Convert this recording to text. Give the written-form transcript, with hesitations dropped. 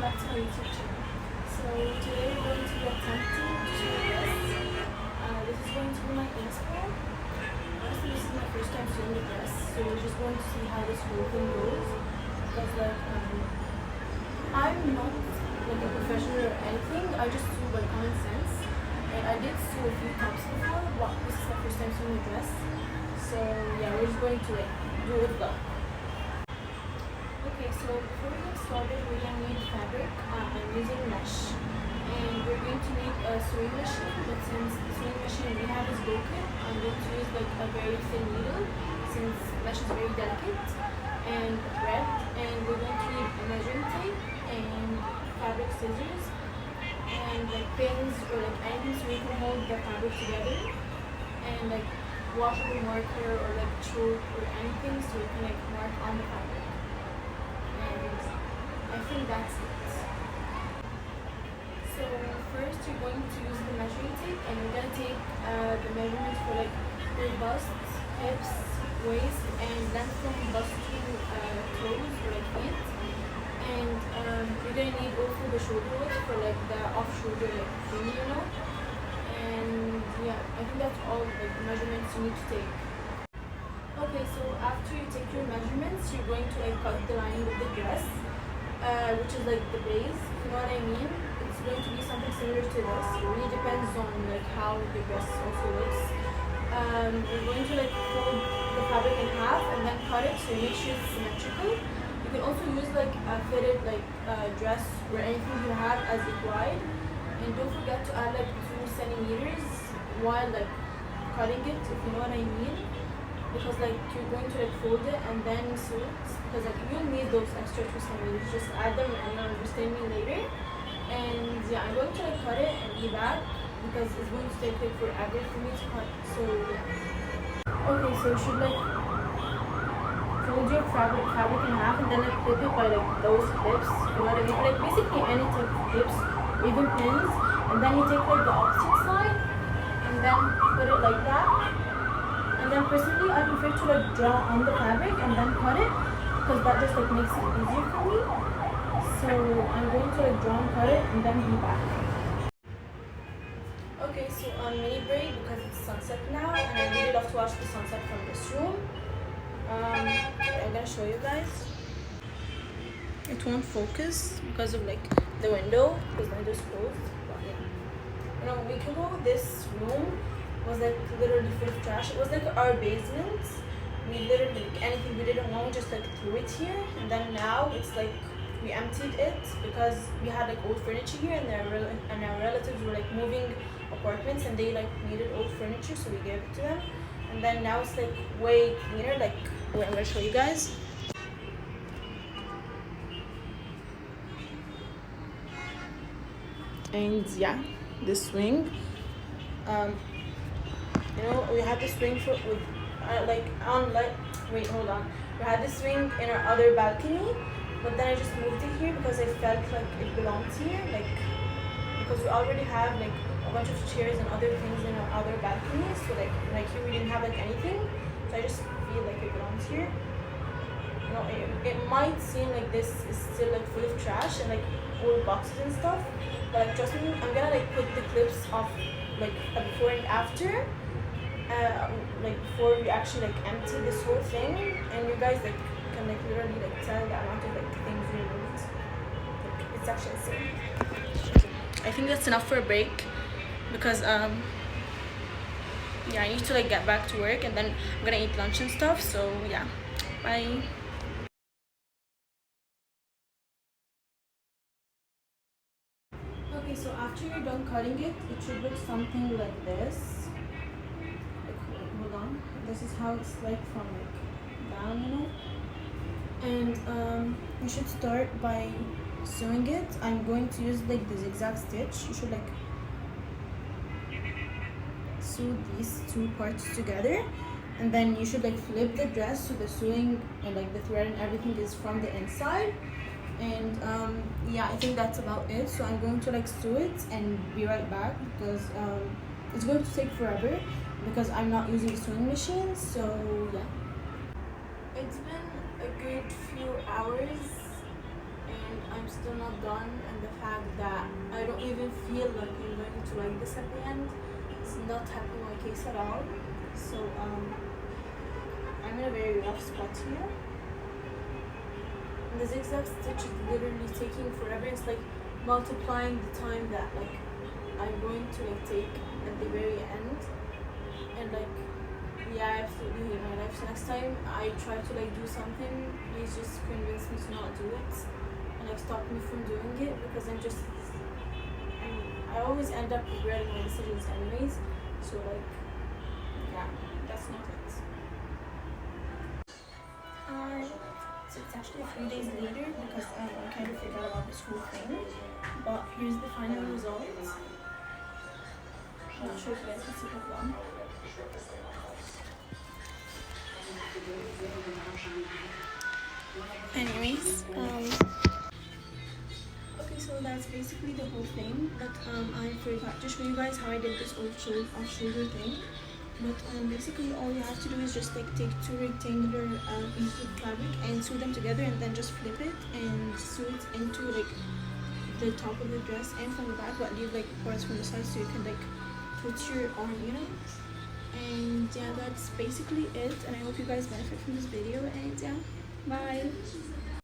back to my YouTube channel. So today we're going to be attempting to do this. This is going to be my inspo. Honestly, this is my first time doing the dress, so we're just going to see how this whole thing goes. Because I'm not like a professional or anything. I just do by common sense. And I did sew a few tops before, but this is my first time sewing a dress. So yeah, we're just going to do it though. Okay, so before we get started, we're going to need fabric. I'm using mesh. And we're going to need a sewing machine, but since the sewing machine we have is broken, I'm going to use like a very thin needle since mesh is very delicate, and a thread. And we're going to need a measuring tape and fabric scissors and like pins or like anything so we can hold the fabric together, and like washable marker or like chalk or anything so we can like mark on the fabric. And I think that's it. So first you're going to use the measuring tape, and you're going to take the measurements for like your bust, hips, waist, and length from bust to toes or like feet. And you're going to need also the shoulder width for like the off shoulder like thingy, you know. And yeah, I think that's all like the measurements you need to take. Okay, so after you take your measurements, you're going to like cut the lining of the dress, which is like the base, if you know what I mean. It's going to be something similar to this. It really depends on like how the dress also looks. We're going to like fold the fabric in half and then cut it so you make sure it's symmetrical. You can also use like a fitted like dress or anything you have as it wide. And don't forget to add like 2 centimeters while like cutting it, if you know what I mean. Because like you're going to like fold it and then sew it, because like you'll need those extra 2 centimeters. Just add them and you'll understand me later. And yeah, I'm going to like cut it and be back because it's going to take like forever for me to cut. So yeah. Okay, so you should like fold your fabric in half and then like clip it by like those clips. You know what I mean? Like basically any type of clips, even pins. And then you take like the opposite side and then put it like that. And then personally, I prefer to like draw on the fabric and then cut it because that just like makes it easier for me. So I'm going to like draw and cut it and then be back. Okay, so on mini break because it's sunset now and I really love to watch the sunset from this room. I'm gonna show you guys. It won't focus because of like the window, because the window's closed. But yeah, you know, a week ago this room was like literally full of trash. It was like our basement. We literally like anything we didn't want, we just like threw it here. And then now it's like we emptied it because we had like old furniture here, and our relatives were like moving apartments and they like needed old furniture, so we gave it to them. And then now it's like way cleaner. Like wait, I'm gonna show you guys. And yeah, this swing. You know, we had this swing with wait, hold on. We had this swing in our other balcony, but then I just moved it here because I felt like it belongs here. Like because we already have like a bunch of chairs and other things in our other balconies. So like here we didn't have like anything. So I just feel like it belongs here. You know, it might seem like this is still like full of trash and like old boxes and stuff, but like trust me, I'm gonna like put the clips of like a before and after, like before we actually like empty this whole thing, and you guys like can like literally like tell the amount of like things we removed. Like it's actually insane. I think that's enough for a break because yeah, I need to like get back to work and then I'm gonna eat lunch and stuff. So yeah, bye. Okay, so after you're done cutting it, it should look something like this. Like, hold on. This is how it's like from like down, you know. And you should start by sewing it. I'm going to use like the zigzag stitch. You should like sew these 2 parts together, and then you should like flip the dress so the sewing and like the thread and everything is from the inside. And yeah, I think that's about it. So I'm going to like sew it and be right back because it's going to take forever because I'm not using a sewing machine. So yeah, it's been a good few hours and I'm still not done. fun, and the fact that I don't even feel like I'm going to like this at the end. It's not helping my case at all. So I'm in a very rough spot here. And the zigzag stitch is literally taking forever. It's like multiplying the time that like I'm going to like take at the very end. And like, yeah, I absolutely hate my life. So next time I try to like do something, please just convince me to not do it and like stop me from doing it, because I always end up regretting my decisions anyways. So like, yeah, that's not it. So it's actually a few days later because I kind of forgot about this whole thing. But here's the final result. I'm not sure if you guys can see that one. Anyways, okay, so that's basically the whole thing. But I forgot to show you guys how I did this off-shoulder thing. But basically all you have to do is just like take two rectangular pieces of fabric and sew them together, and then just flip it and sew it into like the top of the dress and from the back, but leave like parts from the side so you can like put your arm, you know. And yeah, that's basically it, and I hope you guys benefit from this video, and yeah, bye.